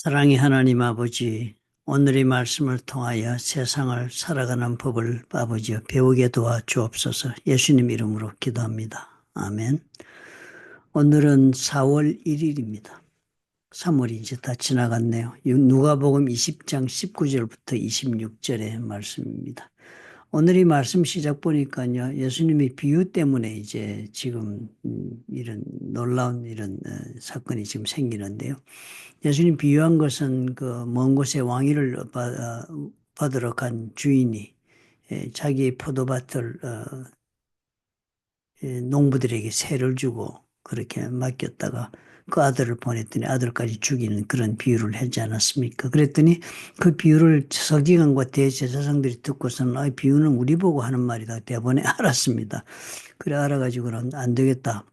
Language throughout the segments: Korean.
사랑의 하나님 아버지, 오늘의 말씀을 통하여 세상을 살아가는 법을 아버지여 배우게 도와 주옵소서. 예수님 이름으로 기도합니다. 아멘. 오늘은 4월 1일입니다. 3월이 이제 다 지나갔네요. 누가복음 20장 19절부터 26절의 말씀입니다. 오늘 이 말씀 시작 보니까요, 예수님이 비유 때문에 이제 지금 이런 놀라운 이런 사건이 지금 생기는데요. 예수님 비유한 것은 그 먼 곳에 왕위를 받으러 간 주인이 자기의 포도밭을 농부들에게 세를 주고 그렇게 맡겼다가 그 아들을 보냈더니 아들까지 죽이는 그런 비유를 하지 않았습니까? 그랬더니 그 비유를 서기관과 대제사장들이 듣고서는 비유는 우리 보고 하는 말이다. 대번에 알았습니다. 그래 알아가지고는 안 되겠다.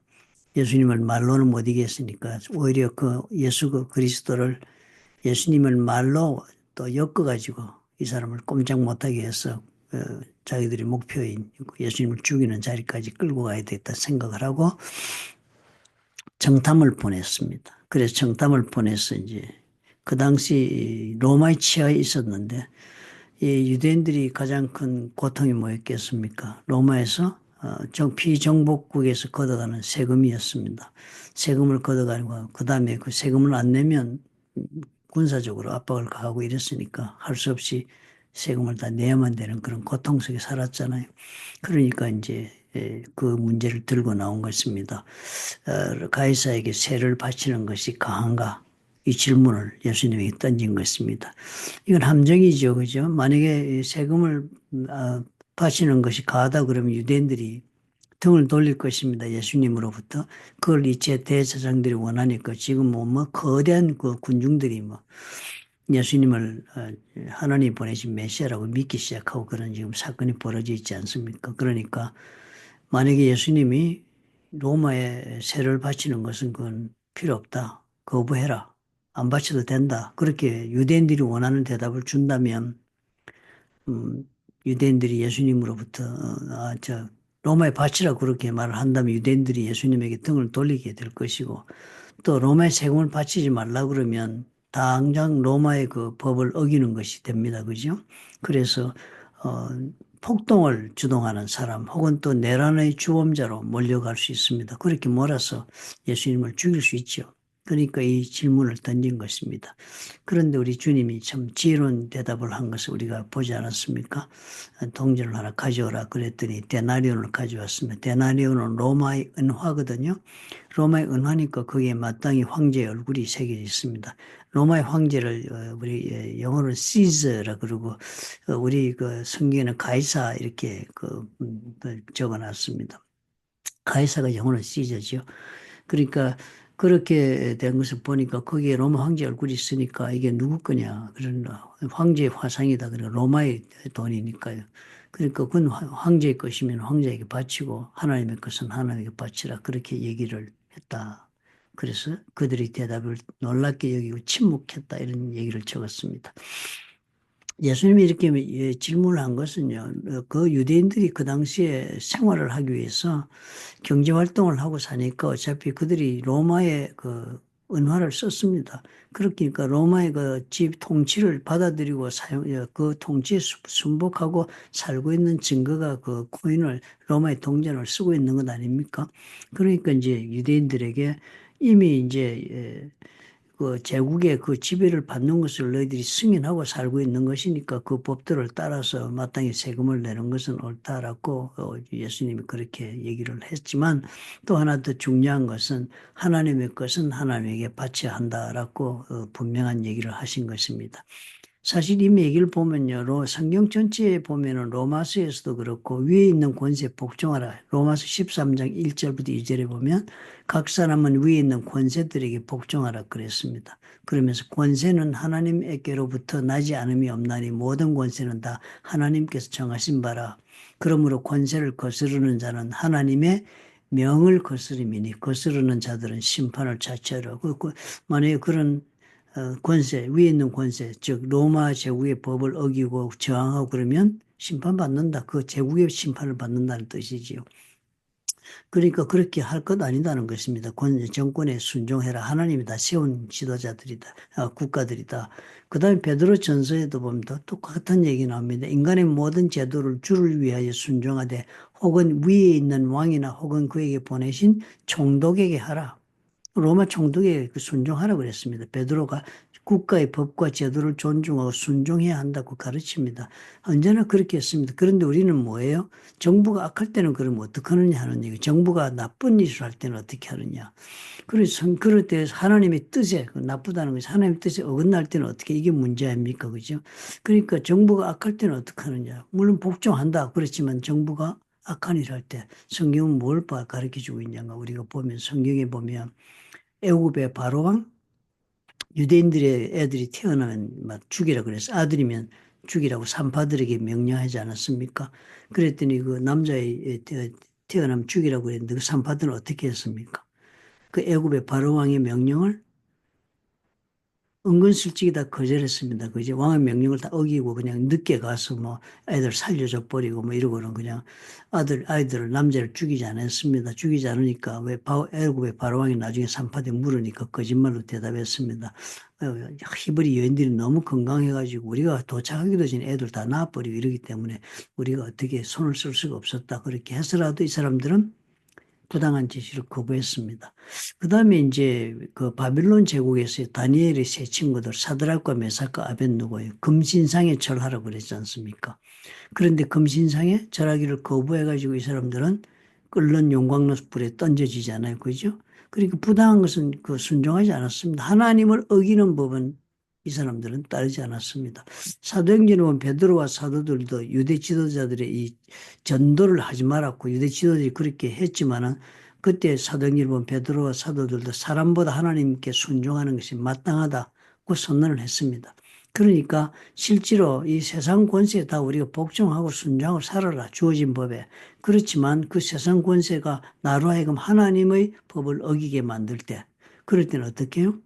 예수님을 말로는 못 이겼으니까 오히려 그 예수 그 그리스도를 예수님을 말로 또 엮어가지고 이 사람을 꼼짝 못하게 해서 자기들이 목표인 예수님을 죽이는 자리까지 끌고 가야 되겠다 생각을 하고 정탐을 보냈습니다. 그래서 정탐을 보내서 이제 그 당시 로마의 치하에 있었는데 이 유대인들이 가장 큰 고통이 뭐였겠습니까? 로마에서 피정복국에서 걷어가는 세금이었습니다. 세금을 걷어가고 그 다음에 그 세금을 안 내면 군사적으로 압박을 가하고 이랬으니까 할 수 없이 세금을 다 내야만 되는 그런 고통 속에 살았잖아요. 그러니까 이제 그 문제를 들고 나온 것입니다. 가이사에게 세를 바치는 것이 가한가? 이 질문을 예수님에게 던진 것입니다. 이건 함정이죠. 그죠? 만약에 세금을 바치는 것이 가하다 그러면 유대인들이 등을 돌릴 것입니다. 예수님으로부터. 그걸 이제 대제사장들이 원하니까 지금 뭐 거대한 그 군중들이 뭐 예수님을 하나님 보내신 메시아라고 믿기 시작하고 그런 지금 사건이 벌어져 있지 않습니까? 그러니까 만약에 예수님이 로마에 세를 바치는 것은 그건 필요 없다. 거부해라. 안 바쳐도 된다. 그렇게 유대인들이 원하는 대답을 준다면 유대인들이 예수님으로부터 로마에 바치라 그렇게 말을 한다면 유대인들이 예수님에게 등을 돌리게 될 것이고 또 로마에 세금을 바치지 말라 그러면 당장 로마의 그 법을 어기는 것이 됩니다. 그죠? 그래서 어, 폭동을 주동하는 사람 혹은 또 내란의 주범자로 몰려갈 수 있습니다. 그렇게 몰아서 예수님을 죽일 수 있죠. 그러니까 이 질문을 던진 것입니다. 그런데 우리 주님이 참 지혜로운 대답을 한 것을 우리가 보지 않았습니까? 동전을 하나 가져오라 그랬더니 데나리온을 가져왔습니다. 데나리온은 로마의 은화거든요. 로마의 은화니까 거기에 마땅히 황제의 얼굴이 새겨져 있습니다. 로마의 황제를 우리 영어로 시저라 그러고 우리 그 성경에는 가이사 이렇게 적어놨습니다. 가이사가 영어로 시저죠. 그러니까 그렇게 된 것을 보니까 거기에 로마 황제 얼굴이 있으니까 이게 누구 거냐. 그런 황제의 화상이다. 그러니까 로마의 돈이니까요. 그러니까 그건 황제의 것이면 황제에게 바치고 하나님의 것은 하나님에게 바치라. 그렇게 얘기를 했다. 그래서 그들이 대답을 놀랍게 여기고 침묵했다. 이런 얘기를 적었습니다. 예수님이 이렇게 질문을 한 것은요, 그 유대인들이 그 당시에 생활을 하기 위해서 경제 활동을 하고 사니까 어차피 그들이 로마의 그 은화를 썼습니다. 그러니까 로마의 그 집 통치를 받아들이고 그 통치에 순복하고 살고 있는 증거가 그 코인을 로마의 동전을 쓰고 있는 것 아닙니까? 그러니까 이제 유대인들에게 이미 이제 그 제국의 그 지배를 받는 것을 너희들이 승인하고 살고 있는 것이니까 그 법들을 따라서 마땅히 세금을 내는 것은 옳다라고 예수님이 그렇게 얘기를 했지만 또 하나 더 중요한 것은 하나님의 것은 하나님에게 바쳐야 한다라고 분명한 얘기를 하신 것입니다. 사실 이 얘기를 보면요. 성경 전체에 보면은 로마서에서도 그렇고 위에 있는 권세 복종하라. 로마서 13장 1절부터 2절에 보면 각 사람은 위에 있는 권세들에게 복종하라 그랬습니다. 그러면서 권세는 하나님께로부터 나지 않음이 없나니 모든 권세는 다 하나님께서 정하신 바라. 그러므로 권세를 거스르는 자는 하나님의 명을 거스름이니 거스르는 자들은 심판을 자처하라. 만약에 그런 권세, 위에 있는 권세, 즉 로마 제국의 법을 어기고 저항하고 그러면 심판받는다. 그 제국의 심판을 받는다는 뜻이지요. 그러니까 그렇게 할 것 아니다는 것입니다. 정권에 순종해라. 하나님이 다 세운 지도자들이다. 국가들이다. 그 다음에 베드로 전서에도 보면 또 똑같은 얘기 나옵니다. 인간의 모든 제도를 주를 위하여 순종하되 혹은 위에 있는 왕이나 혹은 그에게 보내신 총독에게 하라. 로마 총독에 순종하라고 그랬습니다. 베드로가 국가의 법과 제도를 존중하고 순종해야 한다고 가르칩니다. 언제나 그렇게 했습니다. 그런데 우리는 뭐예요? 정부가 악할 때는 그러면 어떻게 하느냐 하는 얘기. 정부가 나쁜 일을 할 때는 어떻게 하느냐. 그래서 그럴 때 하나님의 뜻에 나쁘다는 것이 하나님의 뜻에 어긋날 때는 어떻게 이게 문제 아닙니까? 그죠? 그러니까 정부가 악할 때는 어떻게 하느냐. 물론 복종한다. 그렇지만 정부가 악한 일을 할 때 성경은 뭘 가르쳐 주고 있냐가 우리가 보면 성경에 보면 애굽의 바로왕 유대인들의 애들이 태어나면 막 죽이라 그래서 아들이면 죽이라고 산파들에게 명령하지 않았습니까? 그랬더니 그 남자의 태어나면 죽이라고 그랬는데 그 산파들은 어떻게 했습니까? 그 애굽의 바로왕의 명령을 은근슬쩍이 다 거절했습니다. 그지? 왕의 명령을 다 어기고 그냥 늦게 가서 뭐 애들 살려줘 버리고 뭐 이러고는 그냥 아이들을, 남자를 죽이지 않았습니다. 죽이지 않으니까 왜 애굽의 바로왕이 나중에 산파대 물으니까 거짓말로 대답했습니다. 히브리 여인들이 너무 건강해가지고 우리가 도착하기도 전에 애들 다 낳아버리고 이러기 때문에 우리가 어떻게 손을 쓸 수가 없었다. 그렇게 해서라도 이 사람들은 부당한 지시를 거부했습니다. 그 다음에 이제 그 바빌론 제국에서 다니엘의 세 친구들 사드락과 메삭과 아벤누고요. 금신상에 절하라고 그랬지 않습니까? 그런데 금신상에 절하기를 거부해가지고 이 사람들은 끓는 용광로 불에 던져지잖아요. 그죠? 그러니까 부당한 것은 그 순종하지 않았습니다. 하나님을 어기는 법은 이 사람들은 따르지 않았습니다. 사도행전에 보면 베드로와 사도들도 유대 지도자들의 이 전도를 하지 말았고 유대 지도자들이 그렇게 했지만은 그때 사도행전에 보면 베드로와 사도들도 사람보다 하나님께 순종하는 것이 마땅하다고 선언을 했습니다. 그러니까 실제로 이 세상 권세에 다 우리가 복종하고 순종하고 살아라 주어진 법에. 그렇지만 그 세상 권세가 나로 하여금 하나님의 법을 어기게 만들 때 그럴 때는 어떻게 해요?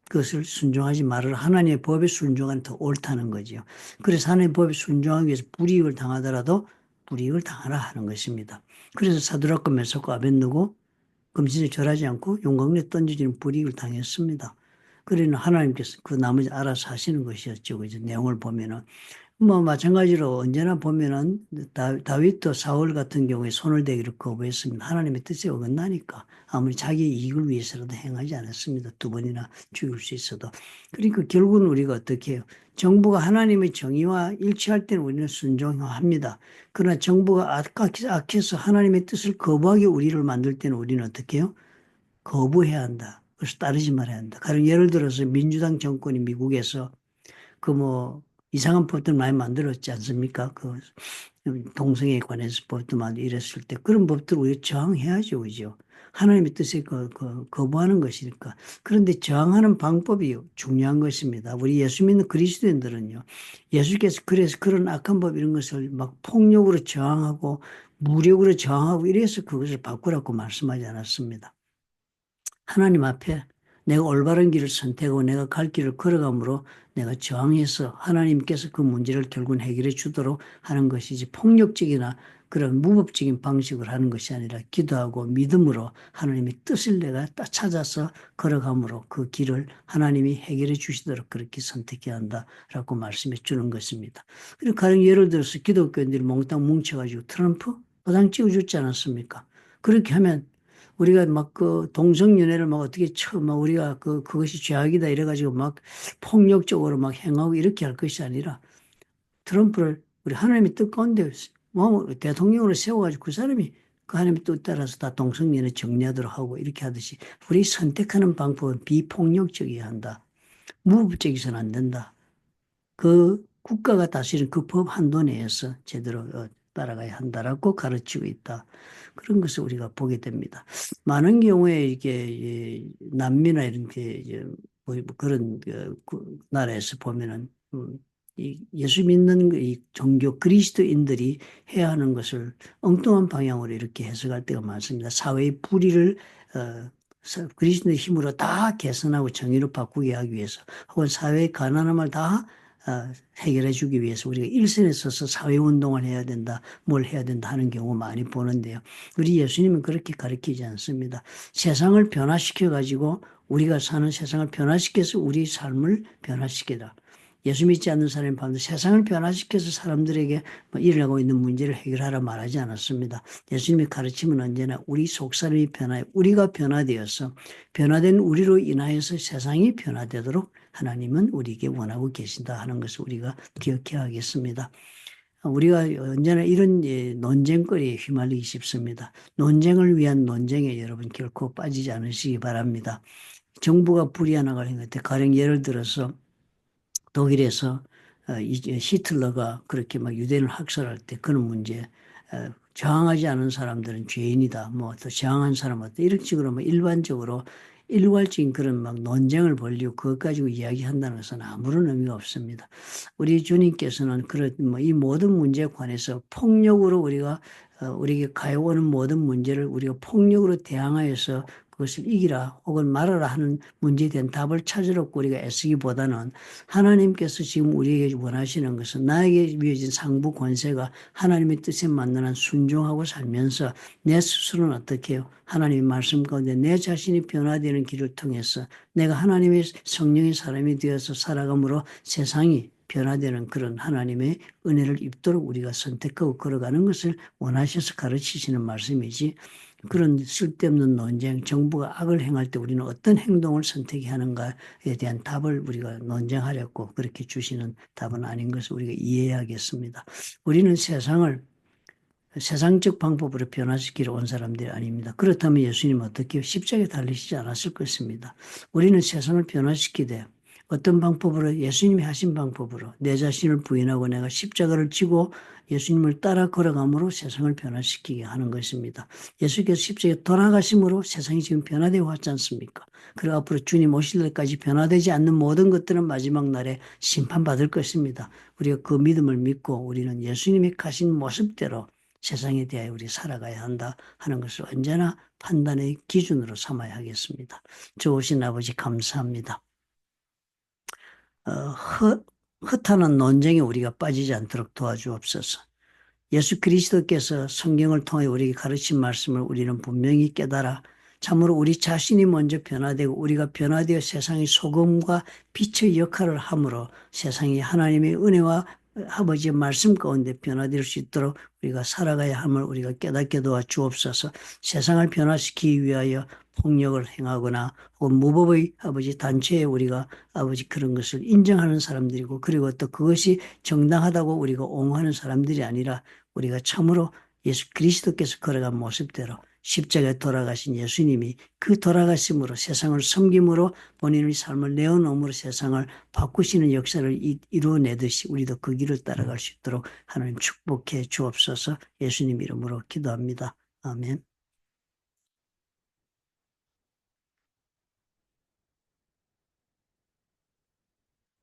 그것을 순종하지 말아라. 하나님의 법에 순종하는 더 옳다는 거죠. 그래서 하나님의 법에 순종하기 위해서 불이익을 당하더라도 불이익을 당하라 하는 것입니다. 그래서 사드락과 메삭과 아벤느고 금신에 절하지 않고 용광로에 던져지는 불이익을 당했습니다. 그러나 하나님께서 그 나머지 알아서 하시는 것이었죠. 그죠? 내용을 보면은. 뭐 마찬가지로 언제나 보면은 다윗도 사울 같은 경우에 손을 대기를 거부했습니다. 하나님의 뜻에 어긋나니까 아무리 자기 이익을 위해서라도 행하지 않았습니다. 두 번이나 죽일 수 있어도. 그러니까 결국은 우리가 어떻게 해요? 정부가 하나님의 정의와 일치할 때는 우리는 순종합니다. 그러나 정부가 악해서 하나님의 뜻을 거부하게 우리를 만들 때는 우리는 어떻게 해요? 거부해야 한다. 그래서 따르지 말아야 한다. 가령 예를 들어서 민주당 정권이 미국에서 그 뭐 이상한 법들 많이 만들었지 않습니까? 그 동성애에 관해서 법도 많이 이랬을 때 그런 법들 우리 저항해야죠, 그죠? 하나님의 뜻에 거부하는 것이니까. 그런데 저항하는 방법이 중요한 것입니다. 우리 예수 믿는 그리스도인들은요, 예수께서 그래서 그런 악한 법 이런 것을 막 폭력으로 저항하고 무력으로 저항하고 이래서 그것을 바꾸라고 말씀하지 않았습니다. 하나님 앞에 내가 올바른 길을 선택하고 내가 갈 길을 걸어가므로 내가 저항해서 하나님께서 그 문제를 결국은 해결해 주도록 하는 것이지 폭력적이나 그런 무법적인 방식을 하는 것이 아니라 기도하고 믿음으로 하나님의 뜻을 내가 딱 찾아서 걸어가므로 그 길을 하나님이 해결해 주시도록 그렇게 선택해야 한다라고 말씀해 주는 것입니다. 그리고 가령 예를 들어서 기독교인들이 몽땅 뭉쳐가지고 트럼프 도장 찍어줬지 않았습니까? 그렇게 하면 우리가 막 그 동성연애를 막 어떻게 막 우리가 그것이 죄악이다 이래가지고 막 폭력적으로 막 행하고 이렇게 할 것이 아니라 트럼프를 우리 하나님의 뜻 가운데 대통령으로 세워가지고 그 사람이 그 하나님의 뜻 따라서 다 동성연애 정리하도록 하고 이렇게 하듯이 우리 선택하는 방법은 비폭력적이어야 한다. 무법적이서는 안 된다. 그 국가가 다스리는 그 법 한도 내에서 제대로 따라가야 한다라고 가르치고 있다. 그런 것을 우리가 보게 됩니다. 많은 경우에 이게 남미나 이런 게 뭐 그런 나라에서 보면은 이 예수 믿는 이 종교 그리스도인들이 해야 하는 것을 엉뚱한 방향으로 이렇게 해석할 때가 많습니다. 사회의 불의를 그리스도의 힘으로 다 개선하고 정의로 바꾸게 하기 위해서 혹은 사회의 가난함을 다 해결해 주기 위해서 우리가 일선에 서서 사회운동을 해야 된다, 뭘 해야 된다 하는 경우 많이 보는데요. 우리 예수님은 그렇게 가르치지 않습니다. 세상을 변화시켜 가지고 우리가 사는 세상을 변화시켜서 우리 삶을 변화시키라. 예수 믿지 않는 사람이 반드시 세상을 변화시켜서 사람들에게 일어나고 있는 문제를 해결하라 말하지 않았습니다. 예수님의 가르침은 언제나 우리 속사람이 우리가 변화되어서 변화된 우리로 인하여서 세상이 변화되도록 하나님은 우리에게 원하고 계신다 하는 것을 우리가 기억해야 하겠습니다. 우리가 언제나 이런 논쟁거리에 휘말리기 쉽습니다. 논쟁을 위한 논쟁에 여러분 결코 빠지지 않으시기 바랍니다. 정부가 불이하나가는 것 같아. 가령 예를 들어서 독일에서 이제 히틀러가 그렇게 막 유대인을 학살할 때 그런 문제 저항하지 않은 사람들은 죄인이다. 뭐 또 저항한 사람은 어때 이런 식으로 뭐 일반적으로 일괄적인 그런 막 논쟁을 벌리고 그것 가지고 이야기한다는 것은 아무런 의미가 없습니다. 우리 주님께서는 그런 뭐 이 모든 문제에 관해서 폭력으로 우리가 우리에게 가해오는 모든 문제를 우리가 폭력으로 대항하여서 그것을 이기라 혹은 말아라 하는 문제에 대한 답을 찾으려고 우리가 애쓰기보다는 하나님께서 지금 우리에게 원하시는 것은 나에게 위해진 상부 권세가 하나님의 뜻에 맞는 한 순종하고 살면서 내 스스로는 어떻게 해요? 하나님의 말씀 가운데 내 자신이 변화되는 길을 통해서 내가 하나님의 성령의 사람이 되어서 살아감으로 세상이 변화되는 그런 하나님의 은혜를 입도록 우리가 선택하고 걸어가는 것을 원하셔서 가르치시는 말씀이지 그런 쓸데없는 논쟁, 정부가 악을 행할 때 우리는 어떤 행동을 선택해야 하는가에 대한 답을 우리가 논쟁하려고 그렇게 주시는 답은 아닌 것을 우리가 이해해야겠습니다. 우리는 세상을 세상적 방법으로 변화시키러 온 사람들이 아닙니다. 그렇다면 예수님은 어떻게 십자가에 달리시지 않았을 것입니다. 우리는 세상을 변화시키되 어떤 방법으로 예수님이 하신 방법으로 내 자신을 부인하고 내가 십자가를 지고 예수님을 따라 걸어감으로 세상을 변화시키게 하는 것입니다. 예수께서 십자가에 돌아가심으로 세상이 지금 변화되어 왔지 않습니까? 그리고 앞으로 주님 오실 때까지 변화되지 않는 모든 것들은 마지막 날에 심판받을 것입니다. 우리가 그 믿음을 믿고 우리는 예수님이 가신 모습대로 세상에 대하여 우리 살아가야 한다 하는 것을 언제나 판단의 기준으로 삼아야 하겠습니다. 좋으신 아버지 감사합니다. 허탄한 논쟁에 우리가 빠지지 않도록 도와주옵소서. 예수 그리스도께서 성경을 통해 우리에게 가르친 말씀을 우리는 분명히 깨달아 참으로 우리 자신이 먼저 변화되고 우리가 변화되어 세상의 소금과 빛의 역할을 함으로 세상이 하나님의 은혜와 아버지의 말씀 가운데 변화될 수 있도록 우리가 살아가야 함을 우리가 깨닫게 도와 주옵소서. 세상을 변화시키기 위하여 폭력을 행하거나 혹은 무법의 아버지 단체에 우리가 아버지 그런 것을 인정하는 사람들이고 그리고 또 그것이 정당하다고 우리가 옹호하는 사람들이 아니라 우리가 참으로 예수 그리스도께서 걸어간 모습대로 십자가에 돌아가신 예수님이 그 돌아가심으로 세상을 섬김으로 본인의 삶을 내어놓음으로 세상을 바꾸시는 역사를 이루어내듯이 우리도 그 길을 따라갈 수 있도록 하나님 축복해 주옵소서. 예수님 이름으로 기도합니다. 아멘.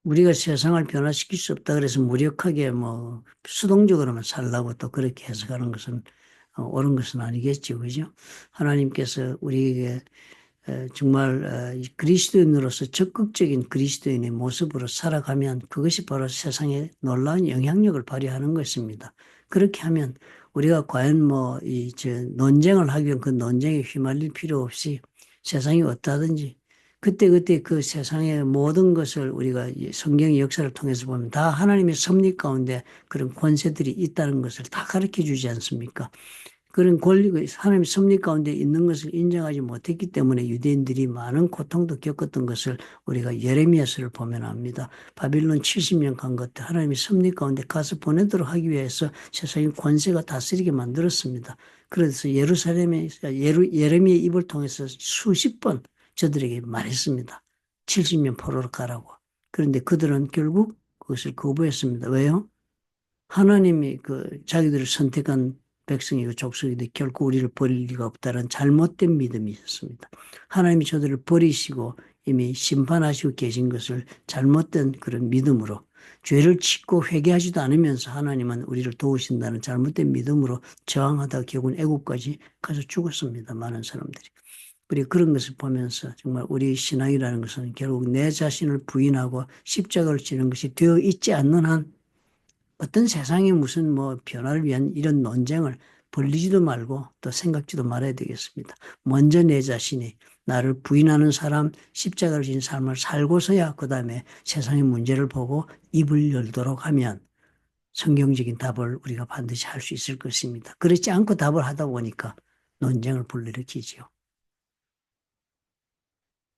우리가 세상을 변화시킬 수 없다 그래서 무력하게 뭐 수동적으로만 살라고 또 그렇게 해석하는 것은 옳은 것은 아니겠죠. 그죠? 하나님께서 우리에게 정말 그리스도인으로서 적극적인 그리스도인의 모습으로 살아가면 그것이 바로 세상에 놀라운 영향력을 발휘하는 것입니다. 그렇게 하면 우리가 과연 논쟁을 하기 위한 그 논쟁에 휘말릴 필요 없이 세상이 어떠하든지 그때그때 그 세상의 모든 것을 우리가 성경의 역사를 통해서 보면 다 하나님의 섭리 가운데 그런 권세들이 있다는 것을 다 가르쳐 주지 않습니까? 그런 권리가 하나님의 섭리 가운데 있는 것을 인정하지 못했기 때문에 유대인들이 많은 고통도 겪었던 것을 우리가 예레미야서를 보면 압니다. 바빌론 70년 간 것들 하나님의 섭리 가운데 가서 보내도록 하기 위해서 세상의 권세가 다스리게 만들었습니다. 그래서 예레미야의 입을 통해서 수십 번 저들에게 말했습니다. 70년 포로로 가라고. 그런데 그들은 결국 그것을 거부했습니다. 왜요? 하나님이 자기들을 선택한 백성이고 족속인데 결코 우리를 버릴 리가 없다는 잘못된 믿음이 있었습니다. 하나님이 저들을 버리시고 이미 심판하시고 계신 것을 잘못된 그런 믿음으로 죄를 짓고 회개하지도 않으면서 하나님은 우리를 도우신다는 잘못된 믿음으로 저항하다가 결국은 애국까지 가서 죽었습니다. 많은 사람들이. 우리 그런 것을 보면서 정말 우리 신앙이라는 것은 결국 내 자신을 부인하고 십자가를 지는 것이 되어 있지 않는 한 어떤 세상에 무슨 뭐 변화를 위한 이런 논쟁을 벌리지도 말고 또 생각지도 말아야 되겠습니다. 먼저 내 자신이 나를 부인하는 사람, 십자가를 진 삶을 살고서야 그 다음에 세상의 문제를 보고 입을 열도록 하면 성경적인 답을 우리가 반드시 할 수 있을 것입니다. 그렇지 않고 답을 하다 보니까 논쟁을 불러일으키지요.